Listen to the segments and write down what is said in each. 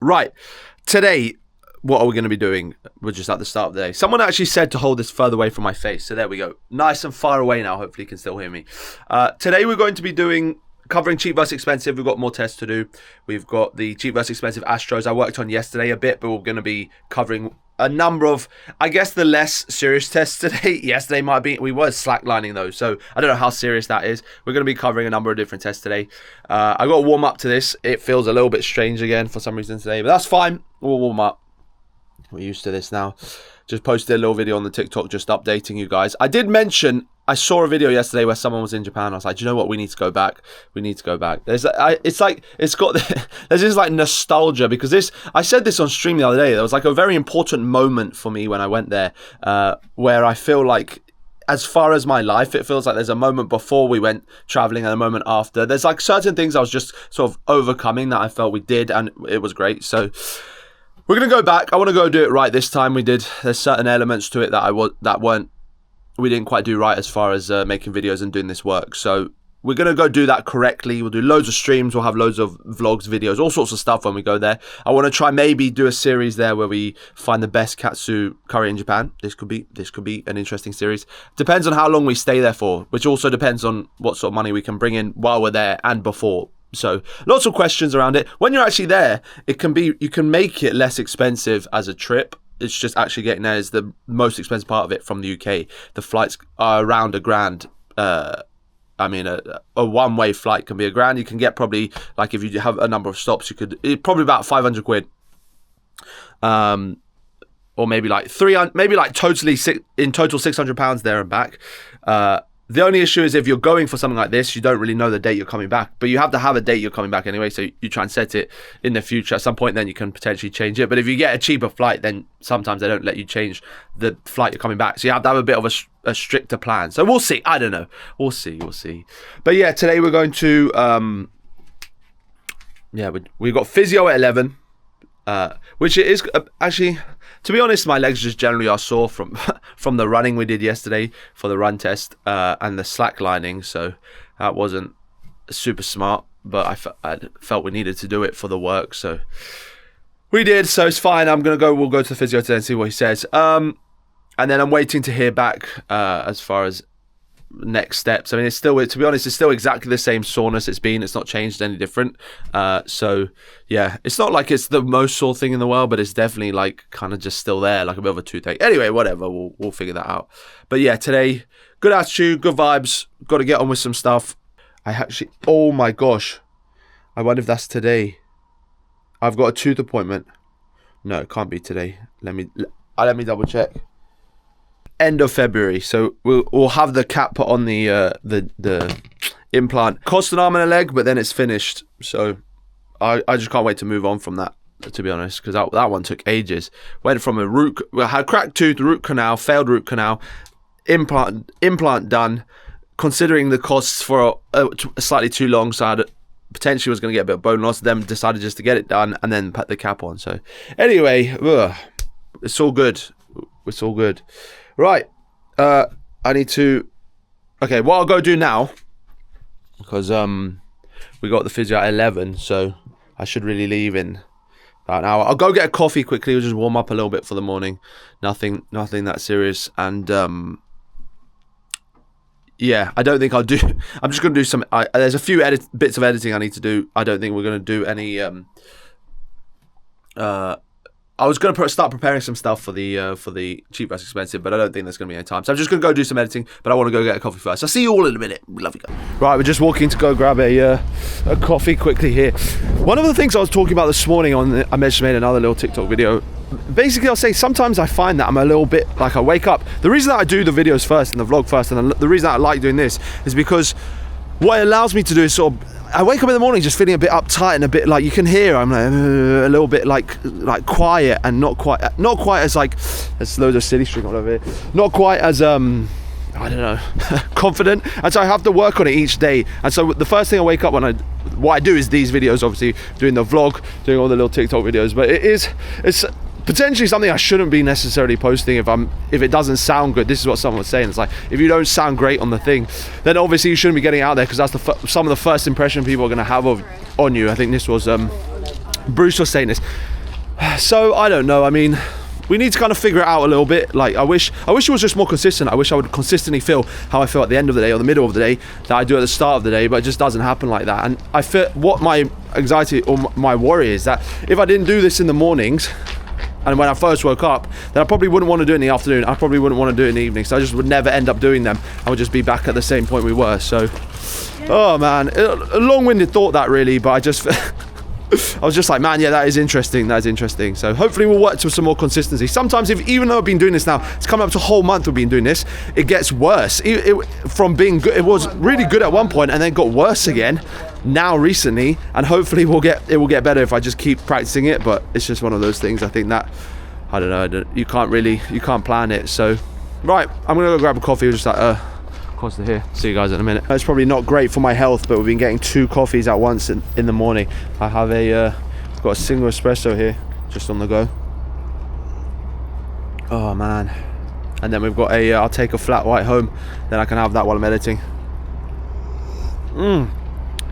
Right. Today, what are we going to be doing? We're just at the start of the day. Someone actually said to hold this further away from my face. So there we go. Nice and far away now. Hopefully you can still hear me. Today we're going to be covering cheap versus expensive. We've got more tests to do. We've got the cheap versus expensive Astros I worked on yesterday a bit, but we're going to be covering a number of, I guess, the less serious tests today. Yesterday we were slacklining those, so I don't know how serious that is. We're going to be covering a number of different tests today. I got to warm up to this. It feels a little bit strange again for some reason today, but that's fine. We'll warm up. We're used to this now. Just posted a little video on the TikTok just updating you guys. I did mention, I saw a video yesterday where someone was in Japan. I was like, do you know what? We need to go back. We need to go back. There's this like nostalgia because I said this on stream the other day. There was like a very important moment for me when I went there where I feel like, as far as my life, it feels like there's a moment before we went traveling and a moment after. There's like certain things I was just sort of overcoming that I felt we did, and it was great. So we're going to go back. I want to go do it right this time. There's certain elements to it that we didn't quite do right as far as making videos and doing this work. So we're going to go do that correctly. We'll do loads of streams. We'll have loads of vlogs, videos, all sorts of stuff when we go there. I want to try maybe do a series there where we find the best katsu curry in Japan. This could be an interesting series. Depends on how long we stay there for, which also depends on what sort of money we can bring in while we're there and before. So lots of questions around it. When you're actually there, you can make it less expensive as a trip. It's just actually getting there is the most expensive part of it from the UK. The flights are around £1,000. A one-way flight can be £1,000. You can get probably, like, if you have a number of stops, probably about 500 quid. Or maybe like 300, maybe like in total £600 there and back. The only issue is if you're going for something like this, you don't really know the date you're coming back. But you have to have a date you're coming back anyway, so you try and set it in the future. At some point, then you can potentially change it. But if you get a cheaper flight, then sometimes they don't let you change the flight you're coming back. So you have to have a bit of a stricter plan. So we'll see. I don't know. We'll see. But yeah, today we're going to... we've got physio at 11. Which it is actually, to be honest, my legs just generally are sore from the running we did yesterday for the run test and the slacklining. So that wasn't super smart, but I felt we needed to do it for the work. So we did. So it's fine. We'll go to the physio today and see what he says. And then I'm waiting to hear back as far as next steps. I mean, to be honest, it's still exactly the same soreness it's been. It's not changed any different. So yeah, it's not like it's the most sore thing in the world, but it's definitely like kind of just still there, like a bit of a toothache. Anyway, whatever, we'll figure that out. But yeah, today, good attitude, good vibes. Got to get on with some stuff. Oh my gosh, I wonder if that's today. I've got a tooth appointment. No, it can't be today. Let me double check. End of February, so we'll have the cap put on the implant. Cost an arm and a leg, but then it's finished. So I just can't wait to move on from that, to be honest, because that one took ages. Went from had cracked tooth, root canal, failed root canal, implant done. Considering the costs for slightly too long, so I potentially was going to get a bit of bone loss. Then decided just to get it done and then put the cap on. So anyway, it's all good. It's all good. Right, I need to... Okay, what I'll go do now, because we got the physio at 11, so I should really leave in about an hour. I'll go get a coffee quickly, we'll just warm up a little bit for the morning. Nothing that serious, and yeah, I don't think I'll do... I'm just going to do some... there's a few bits of editing I need to do. I don't think we're going to do any... I was going to start preparing some stuff for the cheap versus expensive, but I don't think there's going to be any time. So I'm just going to go do some editing, but I want to go get a coffee first. I'll see you all in a minute. Love you guys. Right, we're just walking to go grab a coffee quickly here. One of the things I was talking about this morning I just made another little TikTok video. Basically, I'll say sometimes I find that I'm a little bit like I wake up. The reason that I do the videos first and the vlog first, and the reason that I like doing this is because what it allows me to do is sort of, I wake up in the morning just feeling a bit uptight and a bit like, you can hear I'm like a little bit like quiet and not quite as like, there's loads of city street all over here, not quite as I don't know, confident, and so I have to work on it each day. And so the first thing I wake up what I do is these videos, obviously doing the vlog, doing all the little TikTok videos, but it's potentially something I shouldn't be necessarily posting if it doesn't sound good. This is what someone was saying. It's like, if you don't sound great on the thing, then obviously you shouldn't be getting it out there, because that's some of the first impression people are going to have on you. I think this was Bruce was saying this. So I don't know. I mean, we need to kind of figure it out a little bit. Like, I wish it was just more consistent. I wish I would consistently feel how I feel at the end of the day or the middle of the day that I do at the start of the day, but it just doesn't happen like that. And I feel what my anxiety or my worry is that if I didn't do this in the mornings and when I first woke up, then I probably wouldn't want to do it in the afternoon. I probably wouldn't want to do it in the evening. So I just would never end up doing them. I would just be back at the same point we were. So, oh man, a long-winded thought that really, but I just... I was just like, man, yeah, that is interesting. So hopefully we'll work to some more consistency. Sometimes, even though I've been doing this now, it's coming up to a whole month we've been doing this, it gets worse. From being good, it was really good at one point and then got worse again now recently, and hopefully it will get better if I just keep practicing it. But it's just one of those things. I think that, I don't know, you can't plan it. So, right, I'm gonna go grab a coffee. Just like, Costa here. See you guys in a minute. It's probably not great for my health, but we've been getting 2 coffees at once in the morning. I have I've got a single espresso here, just on the go. Oh man. And then we've got I'll take a flat white home, then I can have that while I'm editing.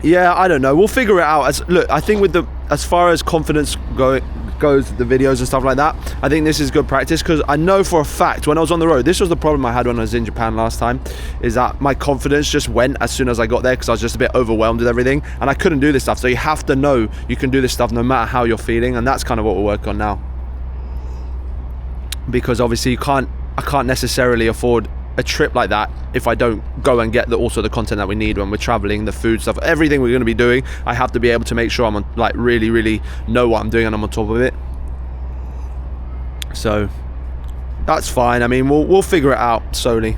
Yeah, I don't know. We'll figure it out. Look, I think as far as confidence goes, the videos and stuff like that, I think this is good practice, because I know for a fact when I was on the road, this was the problem I had when I was in Japan last time, is that my confidence just went as soon as I got there, because I was just a bit overwhelmed with everything and I couldn't do this stuff. So you have to know you can do this stuff no matter how you're feeling, and that's kind of what we're working on now, because obviously I can't necessarily afford a trip like that if I don't go and get also the content that we need when we're traveling, the food stuff, everything we're going to be doing. I have to be able to make sure I'm on, like, really know what I'm doing and I'm on top of it. So that's fine. I mean, we'll figure it out slowly.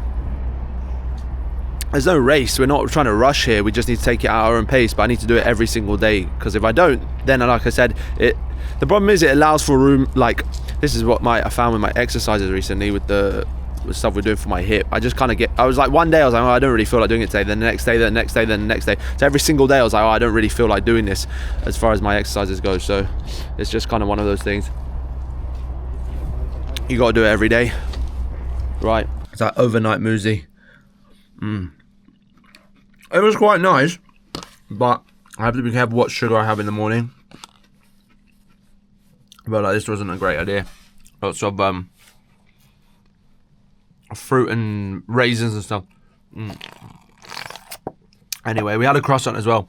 There's no race. We're not trying to rush here. We just need to take it at our own pace, but I need to do it every single day, because if I don't, then, like I said, the problem is it allows for room. Like, this is what I found with my exercises recently with the stuff we're doing for my hip. I just kind of I was like, one day I was like, oh, I don't really feel like doing it today. Then the next day, then the next day, then the next day. So every single day I was like, oh, I don't really feel like doing this as far as my exercises go. So it's just kind of one of those things. You got to do it every day. Right. It's that overnight muesli. It was quite nice, but I have to be careful what sugar I have in the morning. But like, this wasn't a great idea. Lots of fruit and raisins and stuff. Anyway, we had a croissant as well.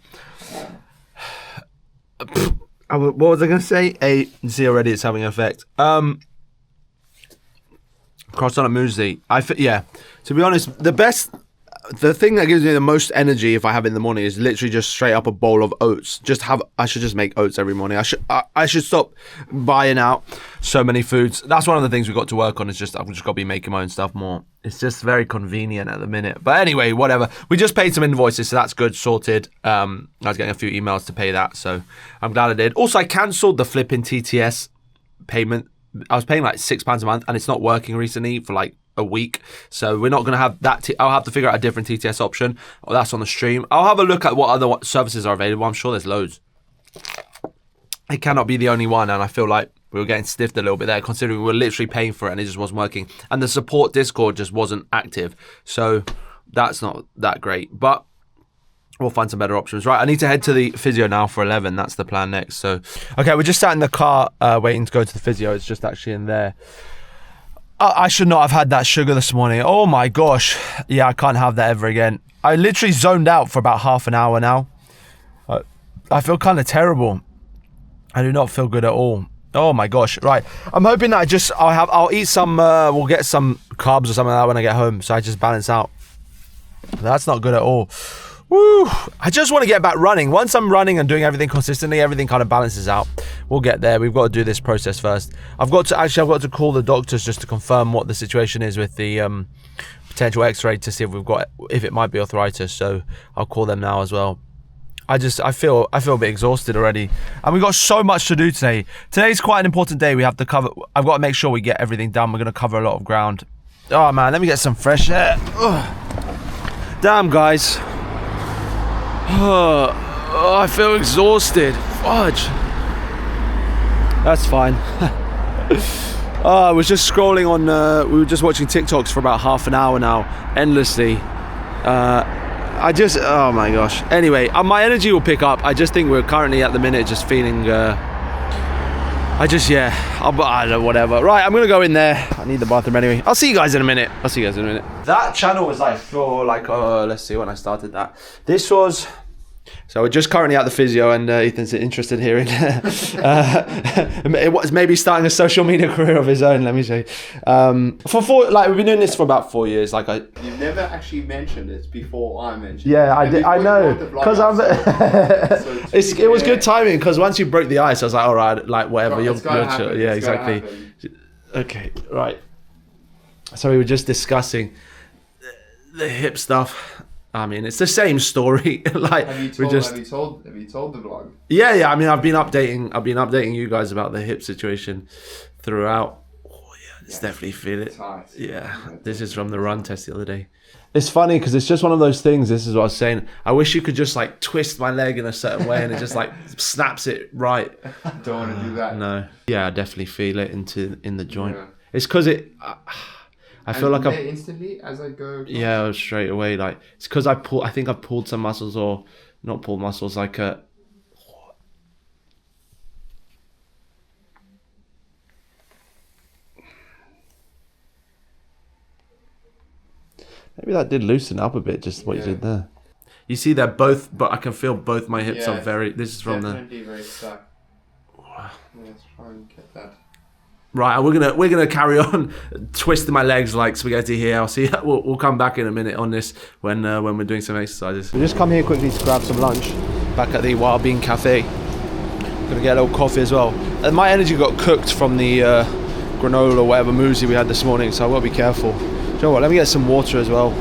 What was I going to say? You see already it's having an effect. Croissant and muesli. Yeah, to be honest, the thing that gives me the most energy if I have it in the morning is literally just straight up a bowl of oats. I should just make oats every morning. I should stop buying out so many foods. That's one of the things we've got to work on, is I've just got to be making my own stuff more. It's just very convenient at the minute. But anyway, whatever. We just paid some invoices, so that's good, sorted. I was getting a few emails to pay that, so I'm glad I did. Also, I cancelled the flipping TTS payment. I was paying like £6 a month, and it's not working recently for like a week, so we're not going to have that. I'll have to figure out a different TTS option. That's on the stream. I'll have a look at what other services are available. I'm sure there's loads. It cannot be the only one, and I feel like we were getting stiffed a little bit there, considering we were literally paying for it and it just wasn't working, and the support Discord just wasn't active, so that's not that great, but we'll find some better options. Right, I need to head to the physio now for 11. That's the plan next. So, okay, we're just sat in the car waiting to go to the physio. It's just actually in there. I should not have had that sugar this morning. Oh my gosh. Yeah, I can't have that ever again. I literally zoned out for about half an hour now. I feel kind of terrible. I do not feel good at all. Oh my gosh. Right. I'm hoping that I'll eat some, we'll get some carbs or something like that when I get home, so I just balance out. That's not good at all. Woo! I just want to get back running. Once I'm running and doing everything consistently, everything kind of balances out. We'll get there. We've got to do this process first. I've got to call the doctors just to confirm what the situation is with the potential X-ray to see if it might be arthritis. So I'll call them now as well. I feel a bit exhausted already, and we've got so much to do today. Today's quite an important day. We have to cover. I've got to make sure we get everything done. We're going to cover a lot of ground. Oh man, let me get some fresh air. Ugh. Damn, guys. Oh, I feel exhausted. Fudge. That's fine. I was just scrolling on, we were just watching TikToks for about half an hour now, endlessly. Oh my gosh. Anyway, my energy will pick up. I just think we're currently at the minute just feeling, I I don't know, whatever. Right, I'm gonna go in there. I need the bathroom anyway. I'll see you guys in a minute. That channel was like for like, let's see when I started that. This was, so we're just currently at the physio, and Ethan's interested here in it was maybe starting a social media career of his own. Let me say, we've been doing this for about 4 years. You've never actually mentioned it before I mentioned. Yeah, I did. I know, because it was good timing, because once you broke the ice, I was like, all right, like whatever. You're chill. Yeah, exactly. Okay, right. So we were just discussing the hip stuff. I mean, it's the same story. Like, have you told the vlog? Yeah. I mean, I've been updating you guys about the hip situation throughout. Oh yeah, it's definitely feel it. Tight. Yeah, this is from the run test the other day. It's funny because it's just one of those things. This is what I was saying. I wish you could just like twist my leg in a certain way and it just like snaps it right. Don't want to do that. No. Yeah, I definitely feel it in the joint. Yeah. It's because it. I feel like I instantly as I go. Yeah, straight away. Like it's because I think I've pulled some muscles, or not pulled muscles. Like maybe that did loosen up a bit. Just what you did there. You see, they're both, but I can feel both my hips are very. This is from definitely very stuck. Let's try and get that. Right, we're gonna carry on twisting my legs like spaghetti here. I'll see. We'll come back in a minute on this when we're doing some exercises. We just come here quickly to grab some lunch back at the Wild Bean Cafe. Gonna get a little coffee as well. And my energy got cooked from the granola or whatever muesli we had this morning, so I will be careful. Do you know what? Let me get some water as well.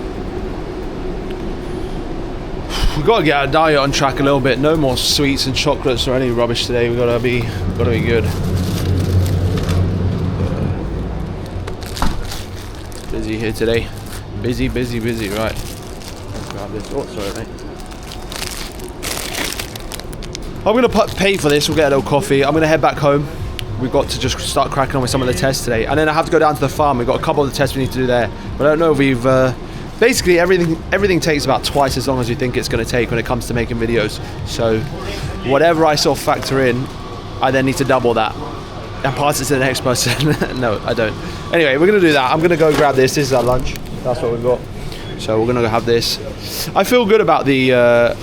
We've got to get our diet on track a little bit. No more sweets and chocolates or any rubbish today. We've got to be good. Busy here today. Busy. Right. Let's grab this. Oh, sorry, mate. I'm gonna pay for this. We'll get a little coffee. I'm gonna head back home. We've got to just start cracking on with some of the tests today, and then I have to go down to the farm. We've got a couple of the tests we need to do there, but I don't know if we've. Basically, everything takes about twice as long as you think it's going to take when it comes to making videos. So, whatever I sort of factor in, I then need to double that and pass it to the next person. No, I don't. Anyway, we're going to do that. I'm going to go grab this. This is our lunch. That's what we've got. So we're going to go have this. I feel good about the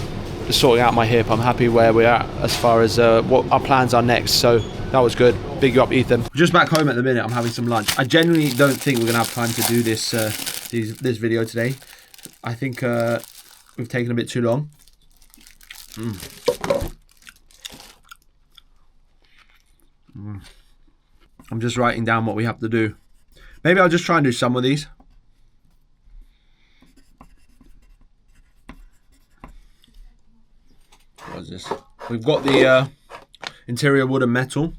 sorting out my hip. I'm happy where we're at as far as what our plans are next. So that was good. Big you up, Ethan. Just back home at the minute. I'm having some lunch. I genuinely don't think we're going to have time to do this this video today. I think we've taken a bit too long. I'm just writing down what we have to do. Maybe I'll just try and do some of these. What is this? We've got the interior wood and metal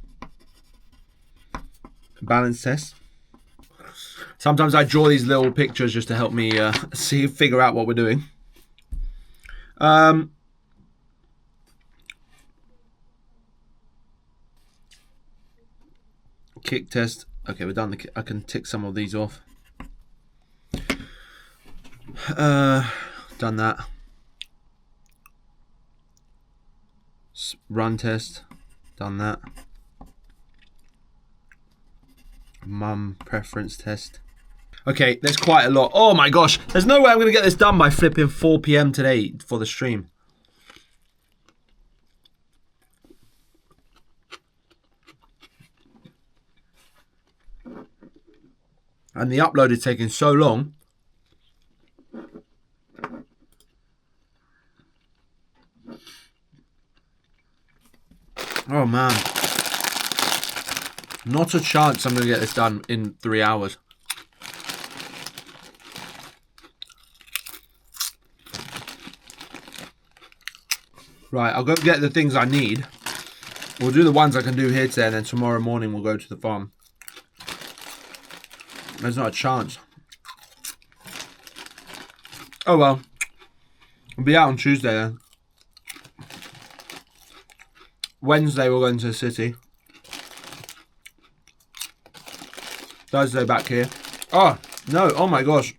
balance test. Sometimes I draw these little pictures just to help me figure out what we're doing. Kick test. Okay, we're done. I can tick some of these off. Done that. Run test. Done that. Mum preference test. Okay, there's quite a lot. Oh my gosh, there's no way I'm gonna get this done by flipping 4 PM today for the stream. And the upload is taking so long. Oh man. Not a chance I'm going to get this done in 3 hours. Right, I'll go get the things I need. We'll do the ones I can do here today, and then tomorrow morning we'll go to the farm. There's not a chance. Oh well. We'll be out on Tuesday then. Wednesday we'll go into the city. Thursday back here. Oh, no. Oh my gosh.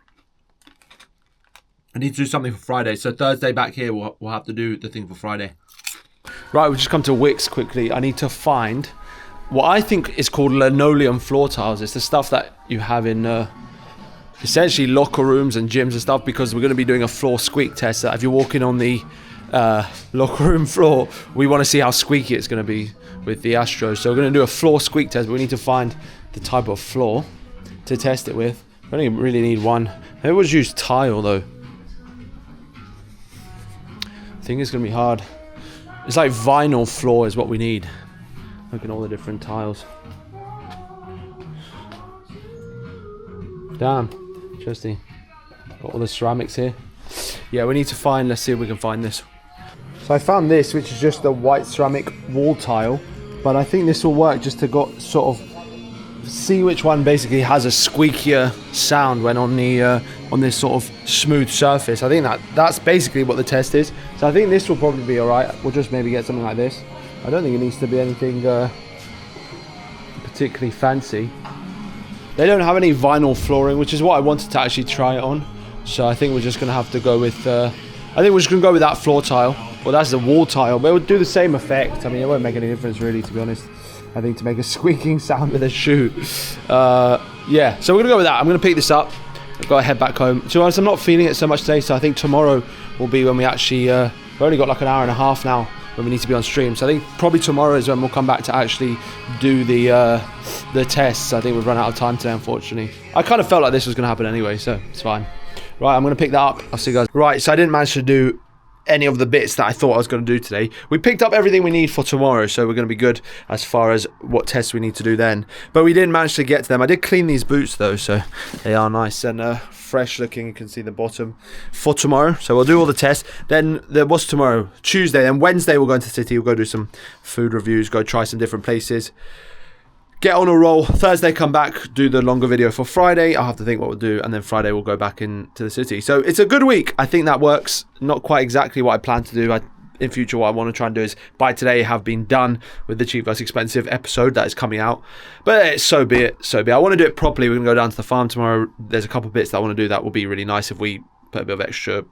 I need to do something for Friday. So Thursday back here, we'll have to do the thing for Friday. Right, we've just come to Wickes quickly. I need to find what I think is called linoleum floor tiles. It's the stuff that you have in essentially locker rooms and gyms and stuff, because we're going to be doing a floor squeak test. That if you're walking on the locker room floor, we want to see how squeaky it's going to be with the Astros. So we're going to do a floor squeak test, but we need to find the type of floor to test it with. We only really need one. Maybe we'll just use tile though. I think it's going to be hard. It's like vinyl floor is what we need. Look at all the different tiles. Damn, interesting. Got all the ceramics here. Yeah, we need to find, let's see if we can find this. So I found this, which is just a white ceramic wall tile, but I think this will work just to sort of see which one basically has a squeakier sound when on this sort of smooth surface. I think that's basically what the test is. So I think this will probably be alright. We'll just maybe get something like this. I don't think it needs to be anything particularly fancy. They don't have any vinyl flooring, which is what I wanted to actually try it on. So I think we're just going to have to go with that floor tile. Well, that's the wall tile, but it would do the same effect. I mean, it won't make any difference really, to be honest. I think to make a squeaking sound with a shoe. Yeah, so we're going to go with that. I'm going to pick this up. I've got to head back home. To be honest, I'm not feeling it so much today, so I think tomorrow will be when we actually... we've only got like an hour and a half now when we need to be on stream. So I think probably tomorrow is when we'll come back to actually do the tests. I think we've run out of time today, unfortunately. I kind of felt like this was going to happen anyway, so it's fine. Right, I'm going to pick that up. I'll see you guys. Right, so I didn't manage to do any of the bits that I thought I was going to do today. We picked up everything we need for tomorrow, so we're going to be good as far as what tests we need to do then. But we didn't manage to get to them. I did clean these boots though, so they are nice and fresh looking. You can see the bottom for tomorrow. So we'll do all the tests. Then there was tomorrow, Tuesday, then Wednesday we'll go into the city. We'll go do some food reviews, go try some different places. Get on a roll. Thursday, come back, do the longer video for Friday. I'll have to think what we'll do, and then Friday we'll go back into the city. So it's a good week. I think that works. Not quite exactly what I plan to do. In future, what I want to try and do is by today have been done with the cheap versus expensive episode that is coming out. But so be it. So be it. I want to do it properly. We're going to go down to the farm tomorrow. There's a couple of bits that I want to do that will be really nice if we put a bit of extra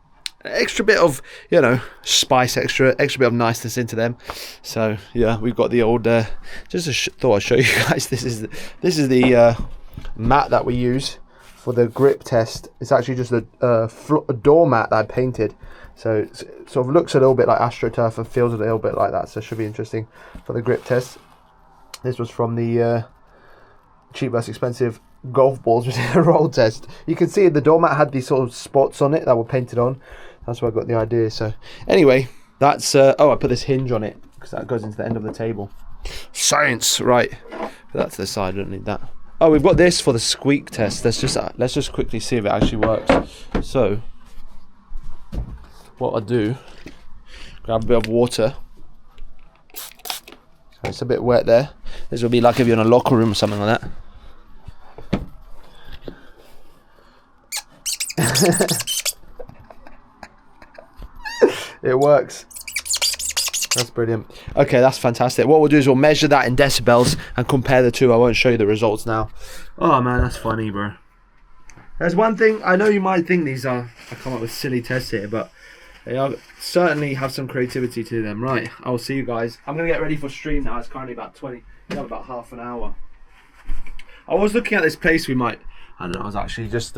bit of, you know, spice, extra bit of niceness into them. So yeah, we've got the old thought I'd show you guys. This is the mat that we use for the grip test. It's actually just a door mat that I painted, so it sort of looks a little bit like AstroTurf and feels a little bit like that, so it should be interesting for the grip test. This was from the cheap versus expensive golf balls, which is a roll test. You can see the doormat had these sort of spots on it that were painted on. That's where I got the idea. So anyway, that's I put this hinge on it because that goes into the end of the table. Science, right? Put that to the side. I don't need that. Oh, we've got this for the squeak test. Let's just quickly see if it actually works. So what I do, grab a bit of water. So it's a bit wet there. This will be like if you're in a locker room or something like that. It works. That's brilliant. Okay, that's fantastic. What we'll do is we'll measure that in decibels and compare the two. I won't show you the results now. Oh man, that's funny, bro. There's one thing, I know you might think I come up with silly tests here, but they certainly have some creativity to them. Right, I'll see you guys. I'm going to get ready for stream now. It's currently about about half an hour. I was looking at this place I was actually just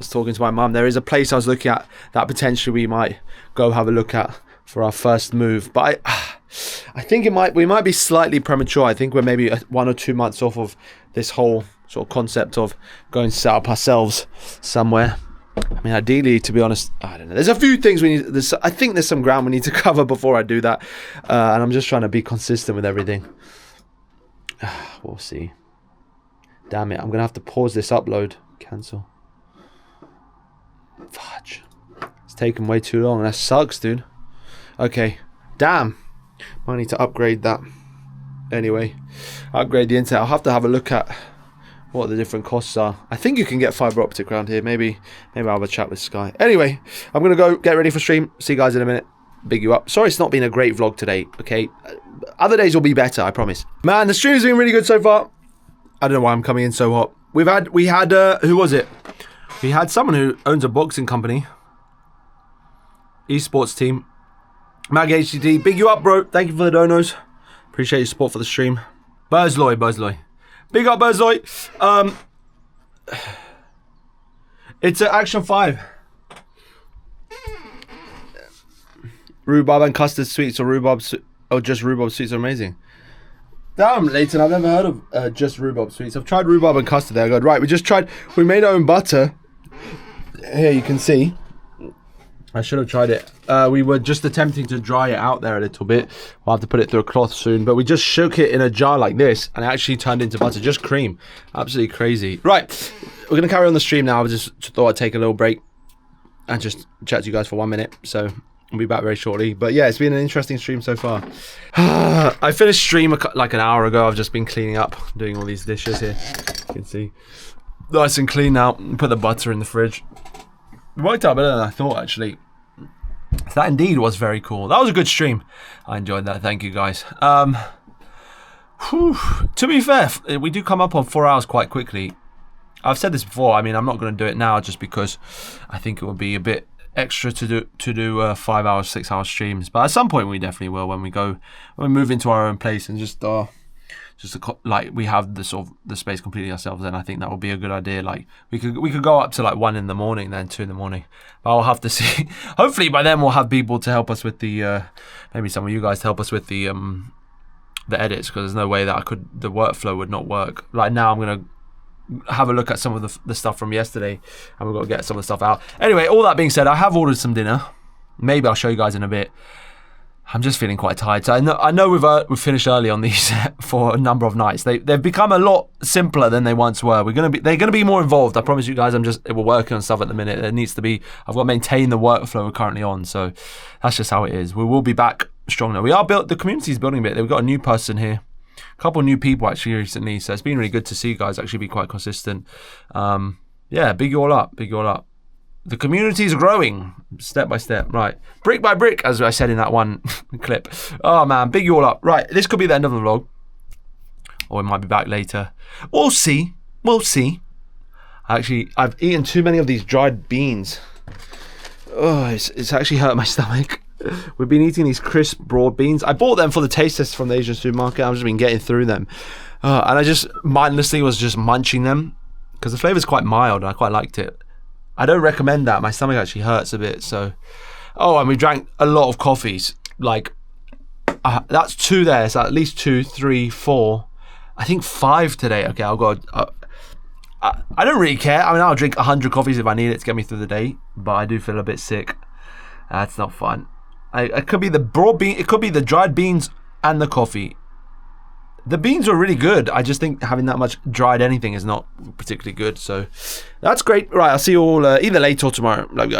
talking to my mum. There is a place I was looking at that potentially we might go have a look at for our first move, but I think we might be slightly premature. I think we're maybe 1 or 2 months off of this whole sort of concept of going to set up ourselves somewhere. I mean, ideally, to be honest, I don't know. There's a few things we need. I think there's some ground we need to cover before I do that, and I'm just trying to be consistent with everything. We'll see. Damn it! I'm gonna have to pause this upload. Cancel. Fudge. It's taken way too long. That sucks, dude. Okay. Damn. Might need to upgrade that. Anyway, upgrade the internet. I'll have to have a look at what the different costs are. I think you can get fibre optic around here. Maybe I'll have a chat with Sky. Anyway, I'm going to go get ready for stream. See you guys in a minute. Big you up. Sorry it's not been a great vlog today, okay? Other days will be better, I promise. Man, the stream's been really good so far. I don't know why I'm coming in so hot. We had who was it? We had someone who owns a boxing company. Esports team. Mag HDD, big you up, bro. Thank you for the donos. Appreciate your support for the stream. Burzloy. Big up Burzloy. It's an Action 5. Rhubarb and custard sweets or just rhubarb sweets are amazing. Damn, Leighton, I've never heard of just rhubarb sweets. I've tried rhubarb and custard. They're good. Right, we made our own butter. Here you can see. I should have tried it. We were just attempting to dry it out there a little bit. We'll have to put it through a cloth soon. But we just shook it in a jar like this and it actually turned into butter. Just cream. Absolutely crazy. Right, we're going to carry on the stream now. I just thought I'd take a little break and just chat to you guys for 1 minute. So I'll be back very shortly. But yeah, it's been an interesting stream so far. I finished stream like an hour ago. I've just been cleaning up, doing all these dishes here. You can see. Nice and clean now. Put the butter in the fridge. It worked out better than I thought, actually. That indeed was very cool. That was a good stream. I enjoyed that. Thank you, guys. To be fair, we do come up on 4 hours quite quickly. I've said this before. I mean, I'm not going to do it now just because I think it would be a bit extra to do 5 hours, 6 hour streams. But at some point, we definitely will when we move into our own place and just like we have the space completely ourselves. Then I think that would be a good idea. Like we could go up to like 1 in the morning, then 2 in the morning. But I'll have to see. Hopefully by then we'll have people to help us with the maybe some of you guys to help us with the edits, because there's no way that the workflow would not work. Like now I'm gonna have a look at some of the stuff from yesterday, and we've got to get some of the stuff out. Anyway, all that being said, I have ordered some dinner. Maybe I'll show you guys in a bit. I'm just feeling quite tired. So I know we've finished early on these for a number of nights. They've become a lot simpler than they once were. They're gonna be more involved. I promise you guys. We're working on stuff at the minute. It needs to be. I've got to maintain the workflow we're currently on. So that's just how it is. We will be back stronger. The community's building a bit. We've got a new person here. A couple of new people actually recently. So it's been really good to see you guys actually be quite consistent. Yeah, big you all up. Big you all up. The community is growing step by step, right? Brick by brick, as I said in that one clip. Oh man, big you all up. Right, this could be the end of the vlog, or we might be back later. We'll see. We'll see. Actually, I've eaten too many of these dried beans. Oh, it's actually hurt my stomach. We've been eating these crisp broad beans. I bought them for the taste test from the Asian supermarket. I've just been getting through them, and I just mindlessly was just munching them because the flavor's quite mild and I quite liked it. I don't recommend that. My stomach actually hurts a bit. So, and we drank a lot of coffees. Like, that's 2 there. So at least 2, 3, 4. I think 5 today. Okay, I'll go. I don't really care. I mean, I'll drink 100 coffees if I need it to get me through the day. But I do feel a bit sick. That's not fun. It could be the broad bean. It could be the dried beans and the coffee. The beans are really good. I just think having that much dried anything is not particularly good. So that's great. Right, I'll see you all either later or tomorrow. Love you guys.